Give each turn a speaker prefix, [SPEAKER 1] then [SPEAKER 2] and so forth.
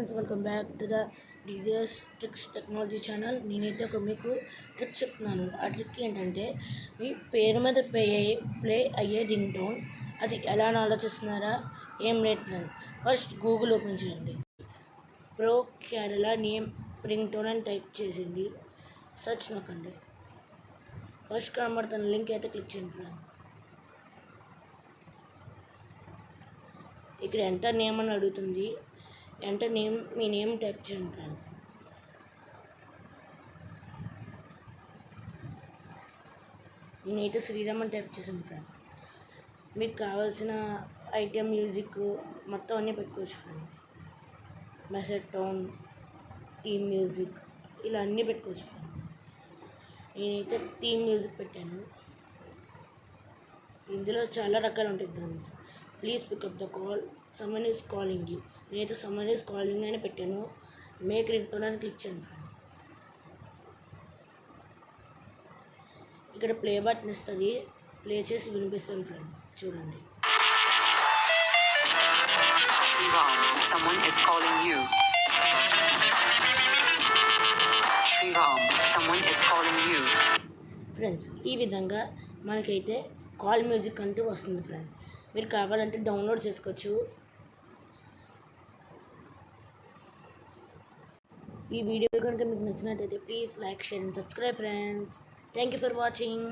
[SPEAKER 1] Friends, welcome back to the DJs tricks technology channel. నేనైతే మీకు trick చెప్తున్నాను. ఆ ట్రిక్ ఏంటంటే, మీ పేరు మీద ప్లే అయ్యే రింగ్ టోన్ అది ఎలా అని ఆలోచిస్తున్నారా? ఏం లేదు ఫ్రెండ్స్, ఫస్ట్ గూగుల్ ఓపెన్ చేయండి. Pro Kerala name ring tone అని టైప్ చేసింది సెర్చ్ నొక్కండి. ఫస్ట్ కనబడుతున్న లింక్ అయితే క్లిక్ చేయండి ఫ్రెండ్స్. ఇక్కడ ఎంటర్ నేమ్ అని అడుగుతుంది. ఎంటర్ నేమ్, మీ నేమ్ టైప్ చేయండి ఫ్రెండ్స్. నేనైతే శ్రీరామ్ అని టైప్ చేశాను ఫ్రెండ్స్. మీకు కావాల్సిన ఐటెం, మ్యూజిక్ మొత్తం అన్నీ పెట్టుకోవచ్చు friends. Message tone, theme music ఇలా అన్నీ పెట్టుకోవచ్చు ఫ్రెండ్స్. నేనైతే థీమ్ మ్యూజిక్ పెట్టాను. ఇందులో చాలా రకాలు ఉంటాయి friends. Please pick up the call, someone is calling you. నేనైతే సమ్మన్ ఈజ్ కాలింగ్ అని పెట్టాను. మేక్ రింగ్ టోన్ అని క్లిక్ చేయండి ఫ్రెండ్స్. ఇక్కడ ప్లే బటన్ ఇస్తుంది, ప్లే చేసి వినిపిస్తాను ఫ్రెండ్స్. చూడండి.
[SPEAKER 2] Shriram, someone is calling you. Shriram, someone is calling you.
[SPEAKER 1] Friends, ఈ విధంగా మనకైతే కాల్ మ్యూజిక్ అంటూ వస్తుంది ఫ్రెండ్స్. మీరు కావాలంటే డౌన్లోడ్ చేసుకోవచ్చు. ఈ వీడియో కనుక మీకు నచ్చినట్లయితే please like, share and subscribe friends. Thank you for watching.